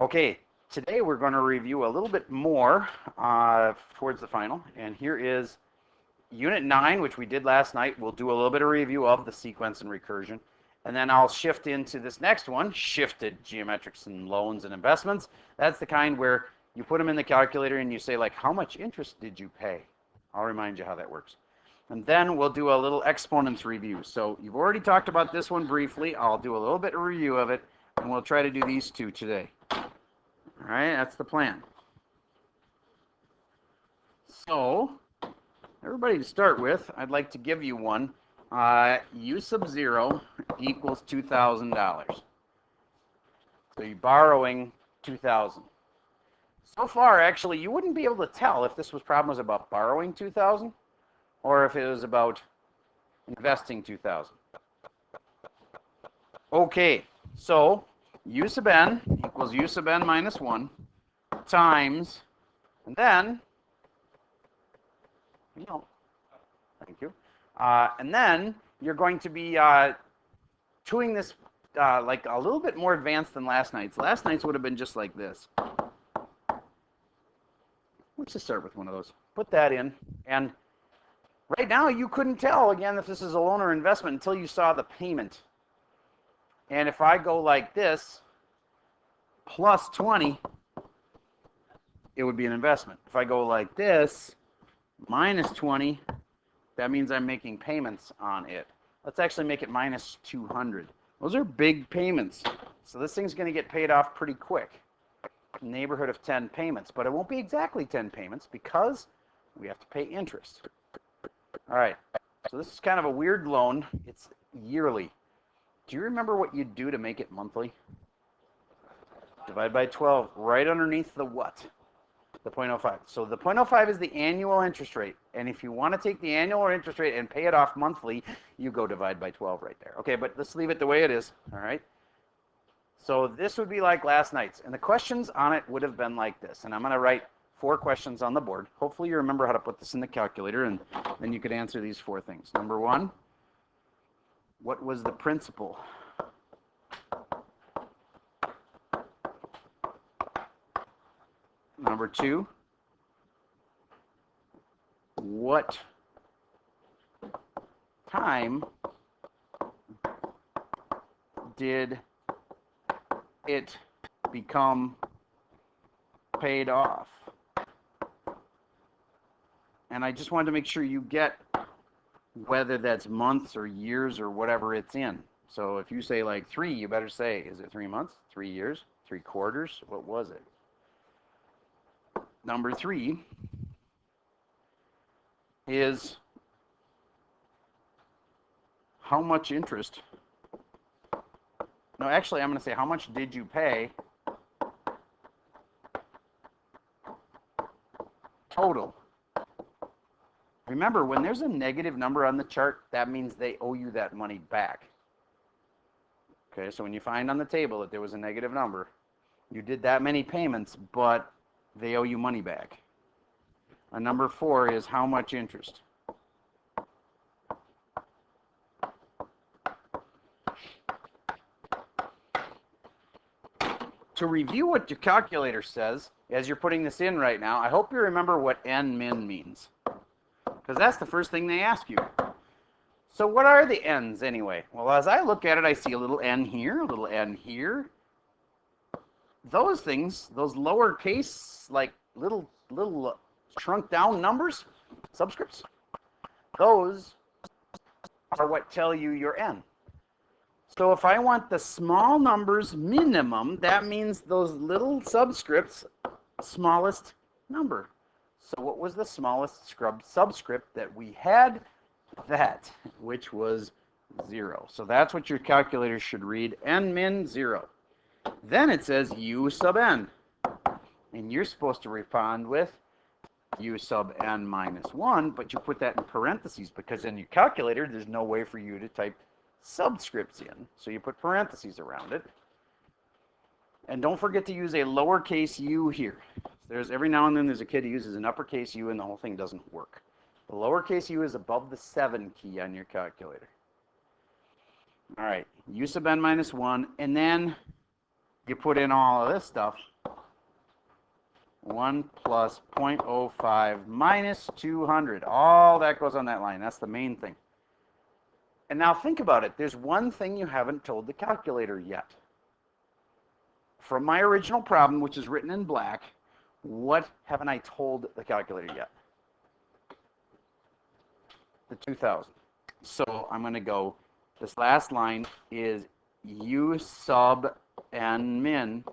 Okay, today we're going to review a little bit more towards the final, and here is Unit 9, which we did last night. We'll do a little bit of review of the sequence and recursion, and then I'll shift into this next one, shifted geometrics and loans and investments. That's the kind where you put them in the calculator and you say, like, how much interest did you pay? I'll remind you how that works. And then we'll do a little exponents review. So you've already talked about this one briefly. I'll do a little bit of review of it, and we'll try to do these two today. All right, that's the plan. So, everybody to start with, I'd like to give you one. U sub 0 equals $2,000. So you're borrowing $2,000. So far, actually, you wouldn't be able to tell if this problem was about borrowing $2,000 or if it was about investing $2,000. Okay, so U sub n equals U sub n minus 1 times, and then, thank you, and then you're going to be doing this like a little bit more advanced than last night's. Last night's would have been just like this. Let's just start with one of those. Put that in, and right now you couldn't tell, again, if this is a loan or investment until you saw the payment. And if I go like this, plus 20, it would be an investment. If I go like this, minus 20, that means I'm making payments on it. Let's actually make it minus 200. Those are big payments. So this thing's going to get paid off pretty quick, neighborhood of 10 payments. But it won't be exactly 10 payments because we have to pay interest. All right, so this is kind of a weird loan. It's yearly. Do you remember what you'd do to make it monthly? Divide by 12, right underneath the what? The 0.05. So the 0.05 is the annual interest rate. And if you want to take the annual interest rate and pay it off monthly, you go divide by 12 right there. Okay, but let's leave it the way it is, all right? So this would be like last night's. And the questions on it would have been like this. And I'm going to write 4 questions on the board. Hopefully you remember how to put this in the calculator, and then you could answer these 4 things. Number 1, what was the principal? Number 2, what time did it become paid off? And I just wanted to make sure you get whether that's months or years or whatever it's in. So if you say like 3, you better say, is it 3 months, 3 years, 3 quarters? What was it? Number 3 is how much interest. No, actually, I'm going to say how much did you pay total. Remember, when there's a negative number on the chart, that means they owe you that money back. Okay, so when you find on the table that there was a negative number, you did that many payments, but they owe you money back. And number 4 is how much interest. To review what your calculator says, as you're putting this in right now, I hope you remember what n-min means, because that's the first thing they ask you. So what are the n's anyway? Well, as I look at it, I see a little n here, a little n here. Those things, those lowercase, like little shrunk down numbers, subscripts, those are what tell you your n. So if I want the small numbers minimum, that means those little subscripts, smallest number. So what was the smallest subscript that we had? That, which was 0. So that's what your calculator should read, n min 0. Then it says u sub n. And you're supposed to respond with u sub n minus 1, but you put that in parentheses because in your calculator, there's no way for you to type subscripts in. So you put parentheses around it. And don't forget to use a lowercase u here. There's every now and then there's a kid who uses an uppercase u and the whole thing doesn't work. The lowercase u is above the 7 key on your calculator. All right, u sub n minus 1, and then you put in all of this stuff. 1 plus 0.05 minus 200. All that goes on that line. That's the main thing. And now think about it. There's one thing you haven't told the calculator yet. From my original problem, which is written in black, what haven't I told the calculator yet? The 2,000. So I'm going to go, this last line is U sub n min,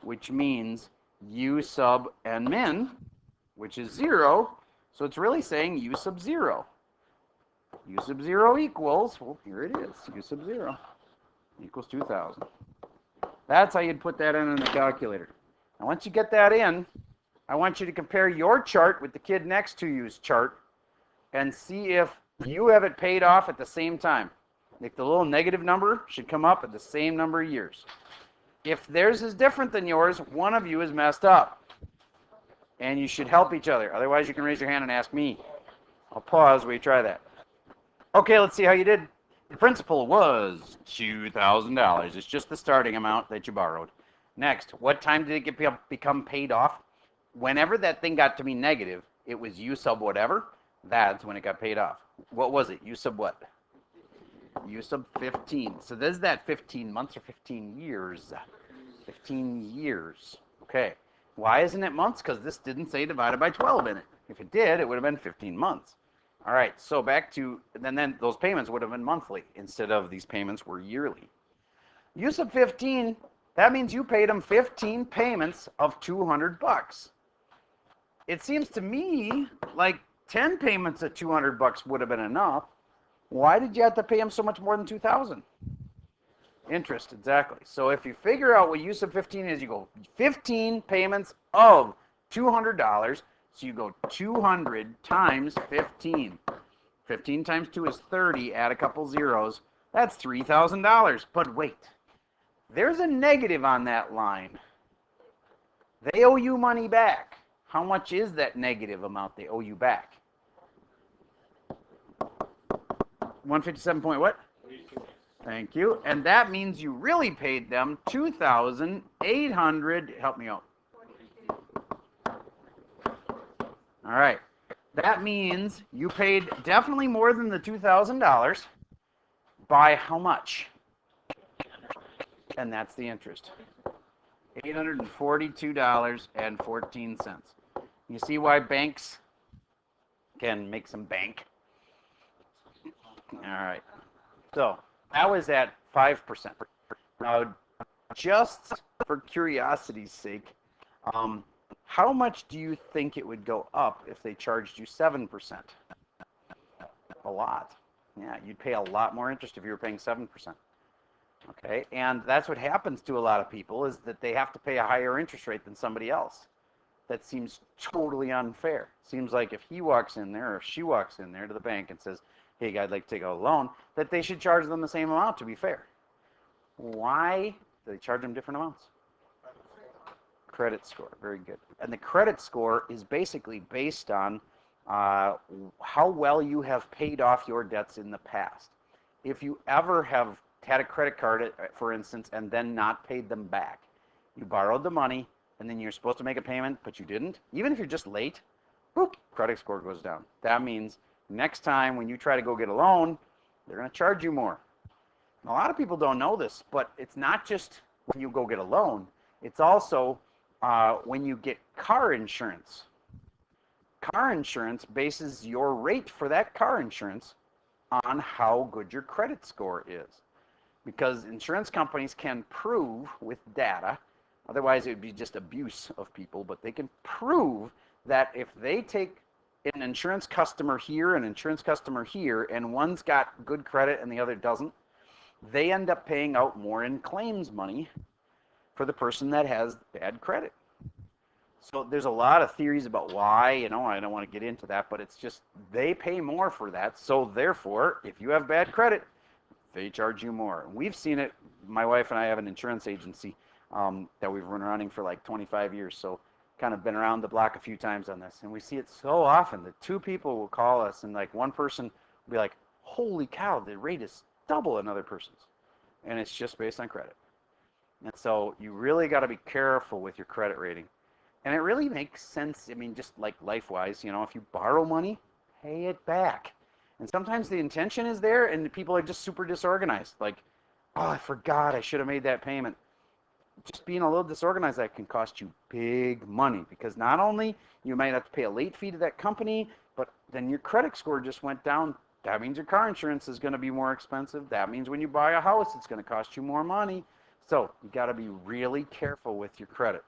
which means U sub n min, which is 0. So it's really saying U sub 0. U sub 0 equals, well, here it is, U sub 0 equals 2,000. That's how you'd put that in the calculator. And once you get that in, I want you to compare your chart with the kid next to you's chart and see if you have it paid off at the same time. Like the little negative number should come up at the same number of years. If theirs is different than yours, one of you is messed up. And you should help each other. Otherwise, you can raise your hand and ask me. I'll pause while you try that. Okay, let's see how you did. The principal was $2,000. It's just the starting amount that you borrowed. Next, what time did it become paid off? Whenever that thing got to be negative, it was U sub whatever. That's when it got paid off. What was it? U sub what? U sub 15. So this is that 15 months or 15 years? 15 years. Okay. Why isn't it months? Because this didn't say divided by 12 in it. If it did, it would have been 15 months. All right, so back to, then those payments would have been monthly instead of these payments were yearly. U sub 15, that means you paid them 15 payments of 200 bucks. It seems to me like 10 payments of 200 bucks would have been enough. Why did you have to pay them so much more than 2,000? Interest, exactly. So if you figure out what U sub 15 is, you go 15 payments of $200. So you go 200 times 15. 15 times 2 is 30. Add a couple zeros. That's $3,000. But wait, there's a negative on that line. They owe you money back. How much is that negative amount they owe you back? 157 point what? Thank you. And that means you really paid them 2,800. Help me out. All right. That means you paid definitely more than the $2,000 by how much? And that's the interest. $842.14. You see why banks can make some bank? All right. So that was at 5%. Now, just for curiosity's sake, how much do you think it would go up if they charged you 7%? A lot. Yeah, you'd pay a lot more interest if you were paying 7%. Okay, and that's what happens to a lot of people is that they have to pay a higher interest rate than somebody else. That seems totally unfair. Seems like if he walks in there or if she walks in there to the bank and says, hey, I'd like to take out a loan, that they should charge them the same amount to be fair. Why do they charge them different amounts? Credit score, very good. And the credit score is basically based on how well you have paid off your debts in the past. If you ever have had a credit card, for instance, and then not paid them back, you borrowed the money, and then you're supposed to make a payment, but you didn't, even if you're just late, boop, credit score goes down. That means next time when you try to go get a loan, they're going to charge you more. And a lot of people don't know this, but it's not just when you go get a loan, it's also when you get car insurance. Car insurance bases your rate for that car insurance on how good your credit score is. Because insurance companies can prove with data, otherwise it would be just abuse of people, but they can prove that if they take an insurance customer here, an insurance customer here, and one's got good credit and the other doesn't, they end up paying out more in claims money for the person that has bad credit. So there's a lot of theories about why, I don't want to get into that, but it's just they pay more for that. So therefore, if you have bad credit, they charge you more. We've seen it. My wife and I have an insurance agency that we've been running for like 25 years. So kind of been around the block a few times on this. And we see it so often that two people will call us and like one person will be like, holy cow, the rate is double another person's. And it's just based on credit. And so you really got to be careful with your credit rating. And it really makes sense. I mean, just like life-wise, if you borrow money, pay it back. And sometimes the intention is there and people are just super disorganized. Like, oh, I forgot I should have made that payment. Just being a little disorganized, that can cost you big money because not only you might have to pay a late fee to that company, but then your credit score just went down. That means your car insurance is going to be more expensive. That means when you buy a house, it's going to cost you more money. So you got to be really careful with your credit.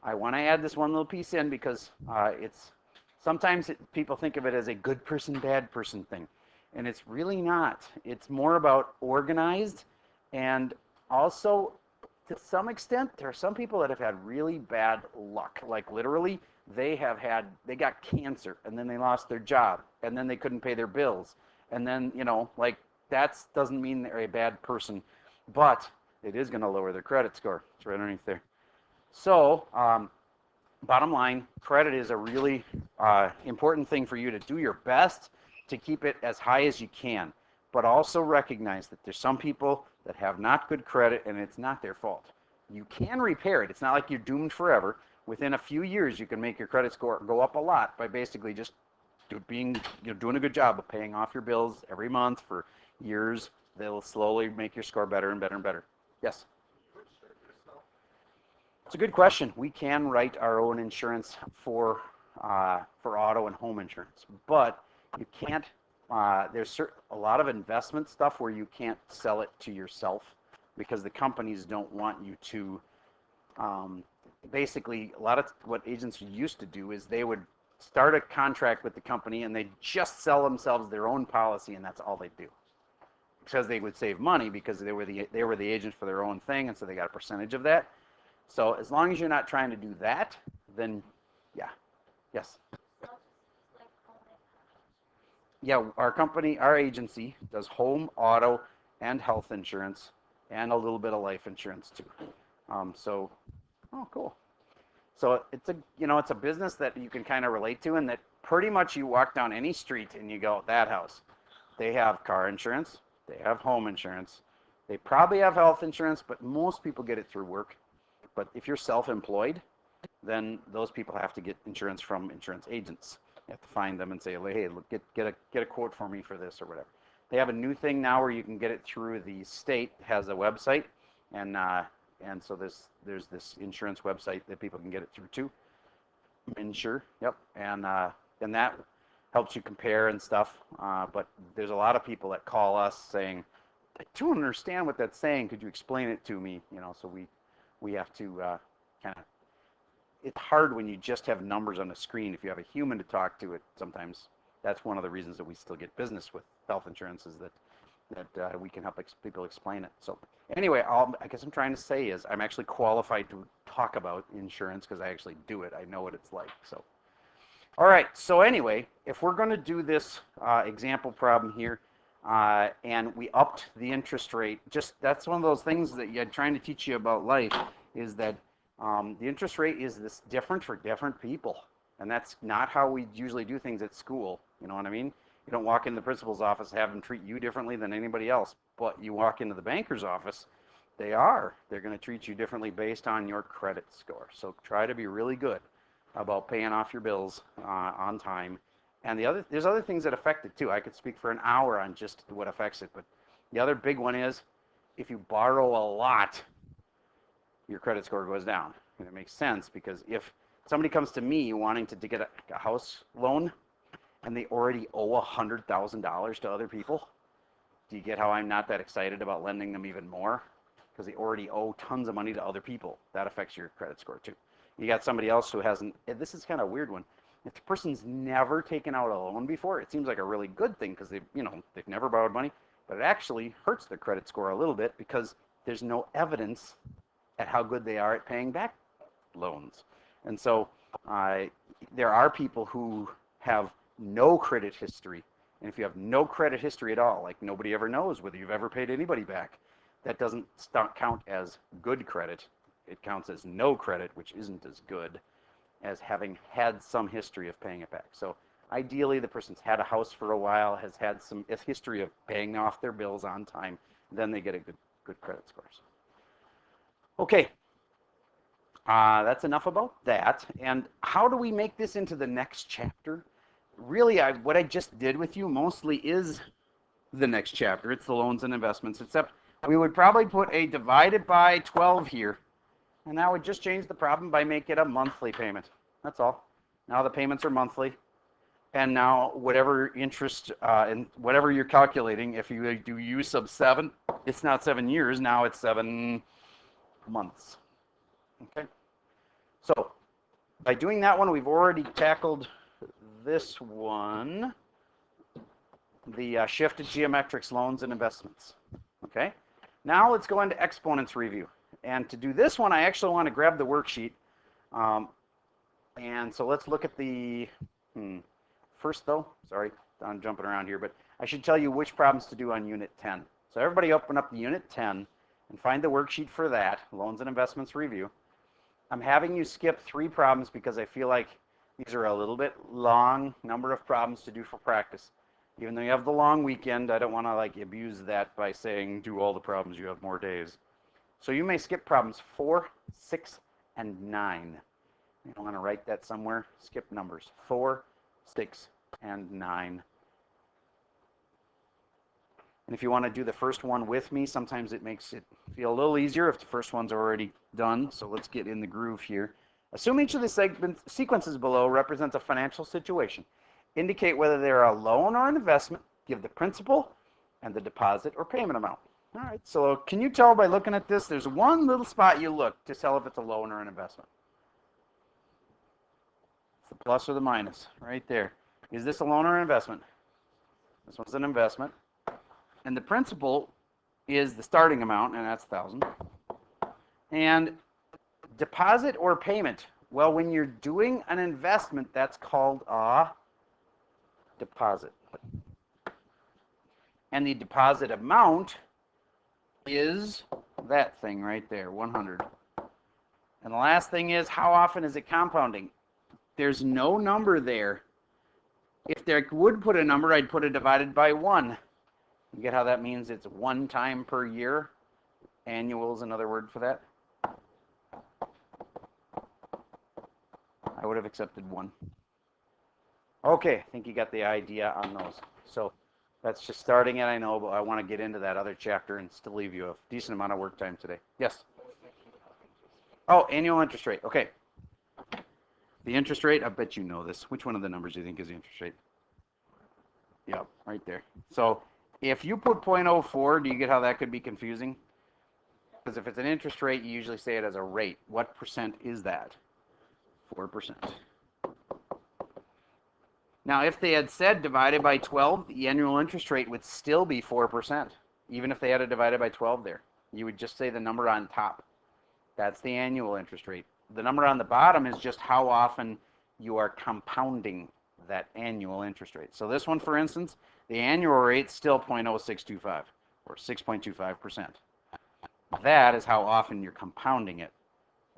I want to add this one little piece in because it's sometimes people think of it as a good person, bad person thing. And it's really not. It's more about organized, and also to some extent, there are some people that have had really bad luck. Like literally, they got cancer and then they lost their job and then they couldn't pay their bills. And then, like that doesn't mean they're a bad person, but it is going to lower their credit score. It's right underneath there. So, bottom line, credit is a really important thing for you to do your best to keep it as high as you can. But also recognize that there's some people that have not good credit and it's not their fault. You can repair it. It's not like you're doomed forever. Within a few years, you can make your credit score go up a lot by basically just doing a good job of paying off your bills every month for years. They'll slowly make your score better and better and better. Yes? It's a good question. We can write our own insurance for auto and home insurance, but you can't. There's a lot of investment stuff where you can't sell it to yourself because the companies don't want you to. Basically, a lot of what agents used to do is they would start a contract with the company and they just sell themselves their own policy, and that's all they do. Because they would save money because they were the agent for their own thing, and so they got a percentage of that. So as long as you're not trying to do that, then yeah. Yes. Yeah, our agency does home, auto, and health insurance, and a little bit of life insurance too. Oh, cool. So it's a business that you can kind of relate to, and that pretty much you walk down any street and you go, that house. They have car insurance, they have home insurance, they probably have health insurance, but most people get it through work. But if you're self-employed, then those people have to get insurance from insurance agents. You have to find them and say, hey, look, get a quote for me for this or whatever. They have a new thing now where you can get it through the state has a website, and so there's this insurance website that people can get it through too. Insure, yep, and that helps you compare and stuff. But there's a lot of people that call us saying, I don't understand what that's saying. Could you explain it to me? So we have to kind of. It's hard when you just have numbers on the screen. If you have a human to talk to, it sometimes that's one of the reasons that we still get business with health insurance is that we can help people explain it. So anyway, I guess I'm trying to say is I'm actually qualified to talk about insurance because I actually do it. I know what it's like. So all right. So anyway, if we're going to do this example problem here, and we upped the interest rate, that's one of those things that you're trying to teach you about life is that the interest rate is different for different people, and that's not how we usually do things at school. You know what I mean? You don't walk into the principal's office and have them treat you differently than anybody else, but you walk into the banker's office, they're going to treat you differently based on your credit score. So try to be really good about paying off your bills on time. And there's other things that affect it too. I could speak for an hour on just what affects it, but the other big one is if you borrow a lot, your credit score goes down. And it makes sense because if somebody comes to me wanting to get a house loan and they already owe $100,000 to other people, do you get how I'm not that excited about lending them even more? Because they already owe tons of money to other people. That affects your credit score too. You got somebody else who hasn't, this is kind of a weird one. If the person's never taken out a loan before, it seems like a really good thing because they've never borrowed money, but it actually hurts their credit score a little bit because there's no evidence at how good they are at paying back loans. And so there are people who have no credit history. And if you have no credit history at all, like nobody ever knows whether you've ever paid anybody back, that doesn't count as good credit. It counts as no credit, which isn't as good as having had some history of paying it back. So ideally, the person's had a house for a while, has had some history of paying off their bills on time, then they get a good credit score. Okay, that's enough about that. And how do we make this into the next chapter? Really, what I just did with you mostly is the next chapter. It's the loans and investments, except we would probably put a divided by 12 here. And that would just change the problem by making it a monthly payment. That's all. Now the payments are monthly. And now whatever interest and whatever you're calculating, if you do U sub 7, it's not 7 years. Now it's 7 months. Okay. So by doing that one, we've already tackled this one, the shifted geometrics, loans, and investments. Okay. Now let's go into exponents review. And to do this one, I actually want to grab the worksheet. And so let's look at the, first though, sorry, I'm jumping around here, but I should tell you which problems to do on Unit 10. So everybody open up the Unit 10 and find the worksheet for that, loans and investments review. I'm having you skip 3 problems because I feel like these are a little bit long number of problems to do for practice. Even though you have the long weekend, I don't want to like abuse that by saying do all the problems, you have more days. So you may skip problems 4, 6, and 9. You don't want to write that somewhere. Skip numbers 4, 6, and 9. And if you want to do the first one with me, sometimes it makes it feel a little easier if the first one's already done. So let's get in the groove here. Assume each of the sequences below represents a financial situation. Indicate whether they're a loan or an investment. Give the principal and the deposit or payment amount. All right, so can you tell by looking at this, there's one little spot you look to tell if it's a loan or an investment. It's the plus or the minus right there. Is this a loan or an investment? This one's an investment. And the principal is the starting amount, and that's 1,000. And deposit or payment. Well, when you're doing an investment, that's called a deposit. And the deposit amount is that thing right there, 100. And the last thing is, how often is it compounding? There's no number there. If there would put a number, I'd put it divided by 1. You get how that means it's 1 time per year? Annual is another word for that. I would have accepted 1. Okay, I think you got the idea on those. So that's just starting it, I know, but I want to get into that other chapter and still leave you a decent amount of work time today. Yes? Oh, annual interest rate. Okay. The interest rate, I bet you know this. Which one of the numbers do you think is the interest rate? Yep, right there. So if you put 0.04, do you get how that could be confusing? Because if it's an interest rate, you usually say it as a rate. What percent is that? 4%. Now, if they had said divided by 12, the annual interest rate would still be 4%, even if they had it divided by 12 there. You would just say the number on top. That's the annual interest rate. The number on the bottom is just how often you are compounding that annual interest rate. So this one, for instance, the annual rate's still 0.0625 or 6.25%. That is how often you're compounding it,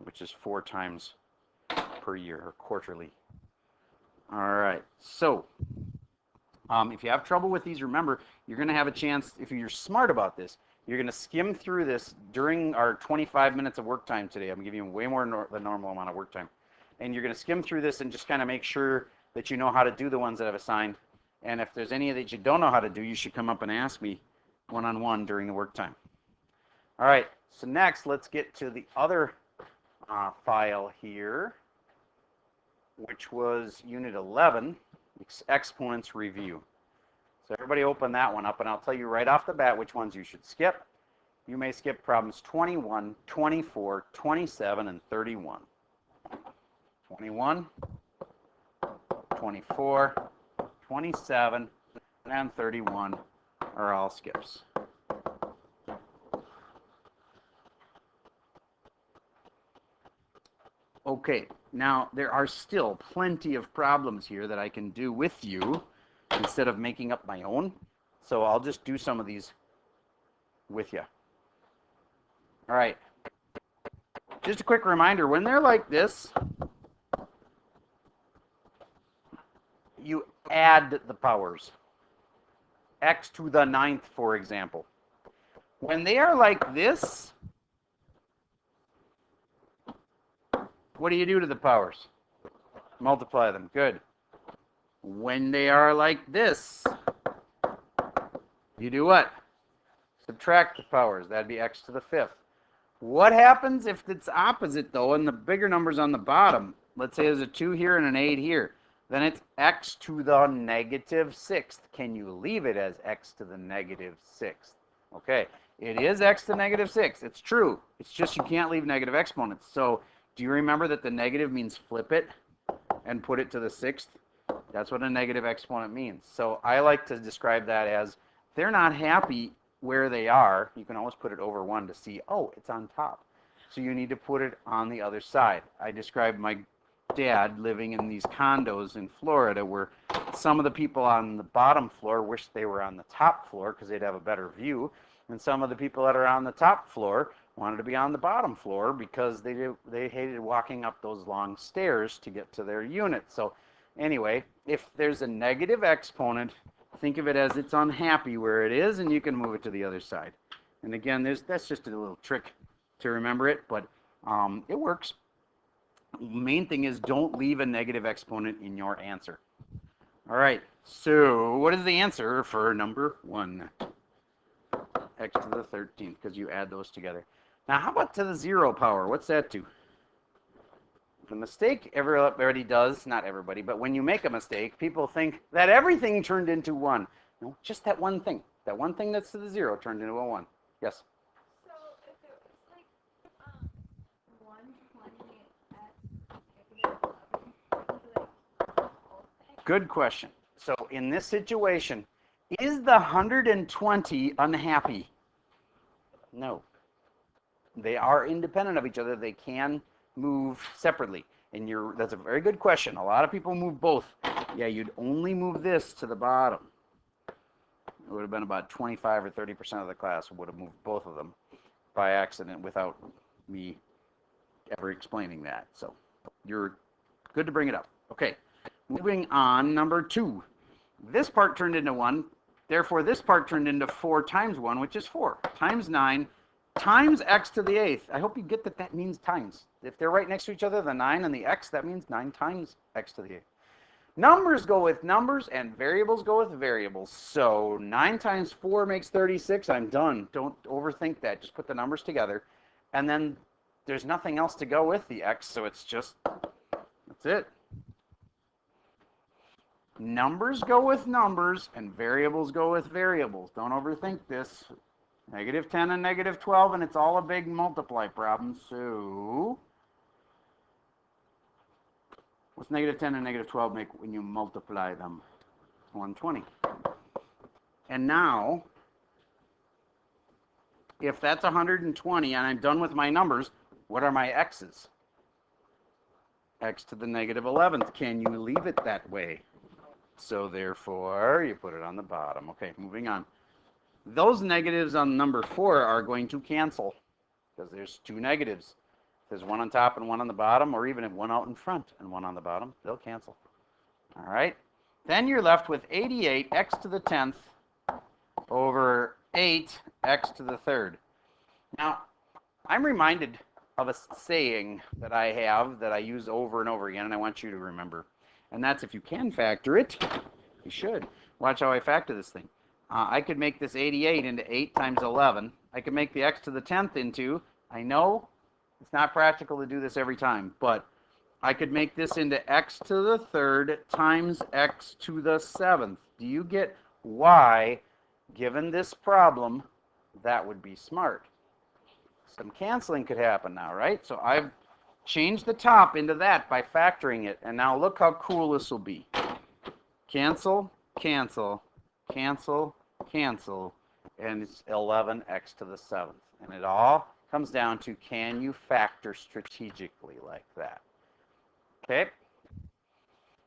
which is 4 times per year or quarterly. All right, so if you have trouble with these, remember, you're going to have a chance, if you're smart about this, you're going to skim through this during our 25 minutes of work time today. I'm giving you way more than normal amount of work time. And you're going to skim through this and just kind of make sure that you know how to do the ones that I've assigned. And if there's any that you don't know how to do, you should come up and ask me one-on-one during the work time. All right, so next, let's get to the other file here, which was Unit 11, Exponents Review. So everybody open that one up, and I'll tell you right off the bat which ones you should skip. You may skip problems 21, 24, 27, and 31. 21, 24, 27, and 31 are all skips. Okay, now there are still plenty of problems here that I can do with you instead of making up my own. So I'll just do some of these with you. All right. Just a quick reminder, when they're like this, you add the powers. X to the 9th, for example. When they are like this, what do you do to the powers? Multiply them. Good. When they are like this, you do what? Subtract the powers. That'd be x to the 5th. What happens if it's opposite, though, and the bigger number's on the bottom? Let's say there's a 2 here and an 8 here. Then it's x to the negative 6th. Can you leave it as x to the negative 6th? Okay, it is x to the negative 6. It's true. It's just you can't leave negative exponents. So do you remember that the negative means flip it and put it to the 6th? That's what a negative exponent means. So I like to describe that as they're not happy where they are. You can always put it over 1 to see, oh, it's on top. So you need to put it on the other side. I described my dad living in these condos in Florida where some of the people on the bottom floor wish they were on the top floor because they'd have a better view, and some of the people that are on the top floor wanted to be on the bottom floor because they hated walking up those long stairs to get to their unit. So anyway, if there's a negative exponent, think of it as it's unhappy where it is, and you can move it to the other side. And again, that's just a little trick to remember it, but it works. Main thing is don't leave a negative exponent in your answer. All right, so what is the answer for number 1? X to the 13th, because you add those together. Now, how about to the 0 power? What's that do? The mistake everybody does, not everybody, but when you make a mistake, people think that everything turned into 1. No, just that one thing. That one thing that's to the 0 turned into a 1. Yes? So if it was like 120 at Good question. So in this situation, is the 120 unhappy? No. They are independent of each other. They can move separately. And that's a very good question. A lot of people move both. Yeah, you'd only move this to the bottom. It would have been about 25 or 30% of the class would have moved both of them by accident without me ever explaining that. So you're good to bring it up. Okay, moving on, number 2. This part turned into 1. Therefore, this part turned into 4 times 1, which is 4, times 9, times x to the 8th. I hope you get that that means times. If they're right next to each other, the 9 and the x, that means 9 times x to the 8th. Numbers go with numbers, and variables go with variables. So 9 times 4 makes 36. I'm done. Don't overthink that. Just put the numbers together. And then there's nothing else to go with the x, so it's just, that's it. Numbers go with numbers, and variables go with variables. Don't overthink this. Negative 10 and negative 12, and it's all a big multiply problem. So what's negative 10 and negative 12 make when you multiply them? 120. And now, if that's 120 and I'm done with my numbers, what are my x's? X to the negative 11th. Can you leave it that way? So therefore, you put it on the bottom. Okay, moving on. Those negatives on number 4 are going to cancel because there's 2 negatives. There's one on top and one on the bottom, or even if one out in front and one on the bottom, they'll cancel. All right. Then you're left with 88 x to the 10th over 8 x to the 3rd. Now, I'm reminded of a saying that I have that I use over and over again, and I want you to remember. And that's if you can factor it, you should. Watch how I factor this thing. I could make this 88 into 8 times 11. I could make the x to the 10th into, I know it's not practical to do this every time, but I could make this into x to the 3rd times x to the 7th. Do you get why, given this problem, that would be smart? Some canceling could happen now, right? So I've changed the top into that by factoring it, and now look how cool this will be. Cancel, cancel, cancel, cancel, and it's 11x to the 7th. And it all comes down to, can you factor strategically like that? Okay.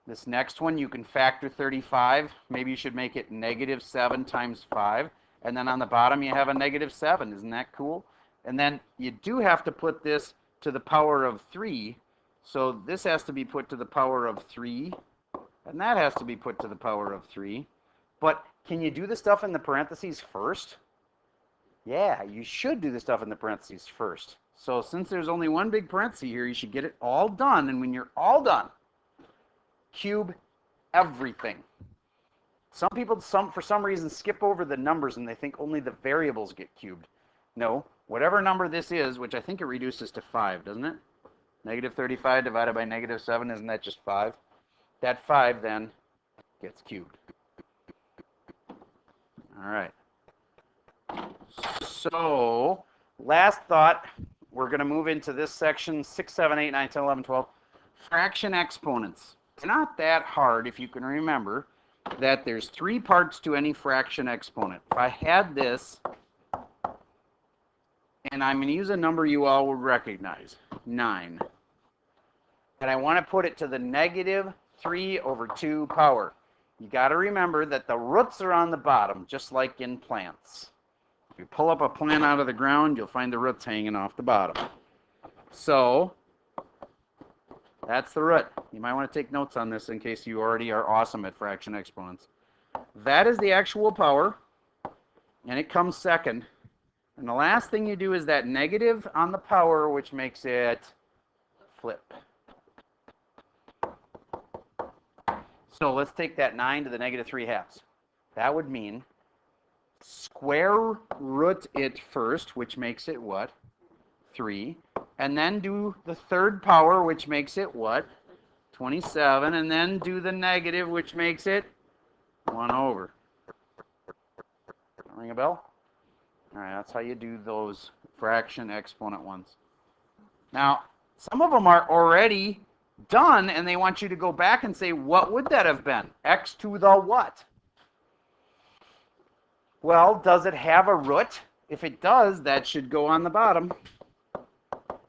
This next one, you can factor 35. Maybe you should make it negative 7 times 5. And then on the bottom, you have a negative 7. Isn't that cool? And then you do have to put this to the power of 3. So this has to be put to the power of 3. And that has to be put to the power of 3. But can you do the stuff in the parentheses first? Yeah, you should do the stuff in the parentheses first. So since there's only one big parenthesis here, you should get it all done. And when you're all done, cube everything. Some people, for some reason, skip over the numbers and they think only the variables get cubed. No, whatever number this is, which I think it reduces to 5, doesn't it? Negative 35 divided by negative 7, isn't that just 5? That 5 then gets cubed. All right. So, last thought, we're going to move into this section, 6, 7, 8, 9, 10, 11, 12. Fraction exponents. It's not that hard if you can remember that there's 3 parts to any fraction exponent. If I had this, and I'm going to use a number you all would recognize, 9. And I want to put it to the negative 3 over 2 power. You got to remember that the roots are on the bottom, just like in plants. If you pull up a plant out of the ground, you'll find the roots hanging off the bottom. So, that's the root. You might want to take notes on this in case you already are awesome at fraction exponents. That is the actual power, and it comes second. And the last thing you do is that negative on the power, which makes it flip. So let's take that 9 to the negative 3 halves. That would mean square root it first, which makes it what? 3. And then do the third power, which makes it what? 27. And then do the negative, which makes it 1 over. Ring a bell? All right, that's how you do those fraction exponent ones. Now, some of them are already done, and they want you to go back and say, what would that have been? X to the what? Well, does it have a root? If it does, that should go on the bottom.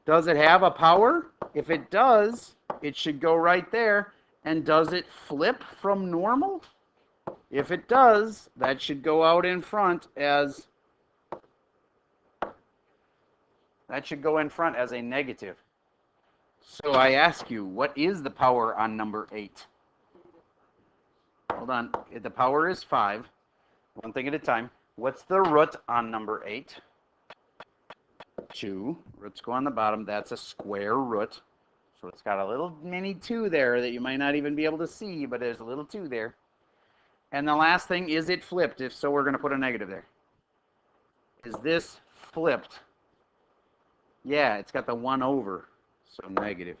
Does it have a power? If it does, it should go right there. And does it flip from normal? If it does, that should go out in front as a negative. So I ask you, what is the power on number 8? Hold on. The power is 5. One thing at a time. What's the root on number 8? 2. Roots go on the bottom. That's a square root. So it's got a little mini 2 there that you might not even be able to see, but there's a little 2 there. And the last thing, is it flipped? If so, we're going to put a negative there. Is this flipped? Yeah, it's got the 1 over. So negative.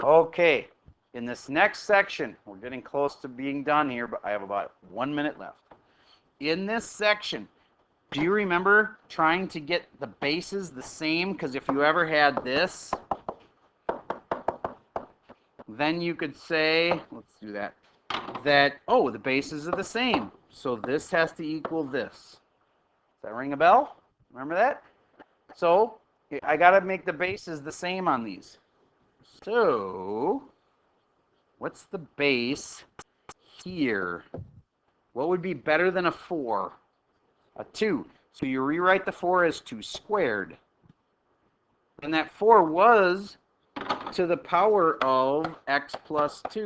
Okay, in this next section, we're getting close to being done here, but I have about 1 minute left. In this section, do you remember trying to get the bases the same? Because if you ever had this, then you could say, let's do that, oh, the bases are the same. So this has to equal this. Does that ring a bell? Remember that? So I got to make the bases the same on these. So, what's the base here? What would be better than a 4? A 2. So you rewrite the 4 as 2 squared. And that 4 was to the power of x plus 2.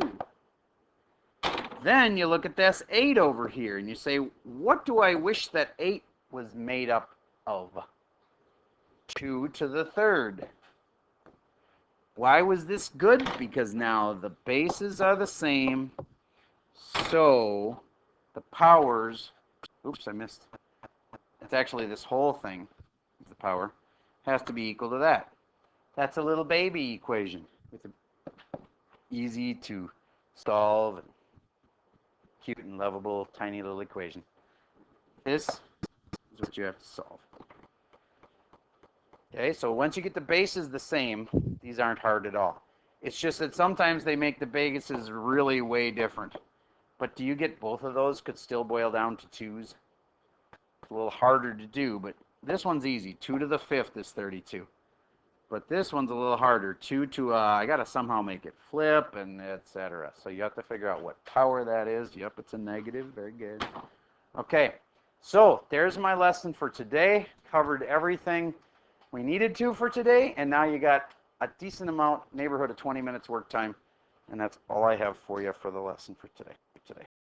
Then you look at this 8 over here and you say, what do I wish that 8 was made up of? 2 to the third. Why was this good? Because now the bases are the same, so the powers, oops, I missed. It's actually this whole thing, the power, has to be equal to that. That's a little baby equation. It's easy to solve, and cute and lovable, tiny little equation. This is what you have to solve. Okay, so once you get the bases the same, these aren't hard at all. It's just that sometimes they make the bases really way different. But do you get both of those could still boil down to 2's? It's a little harder to do, but this one's easy. 2 to the 5th is 32. But this one's a little harder. 2 to, I got to somehow make it flip, and etc. So you have to figure out what power that is. Yep, it's a negative. Very good. Okay, so there's my lesson for today. Covered everything we needed to for today, and now you got a decent amount, neighborhood of 20 minutes work time, and that's all I have for you for the lesson for today.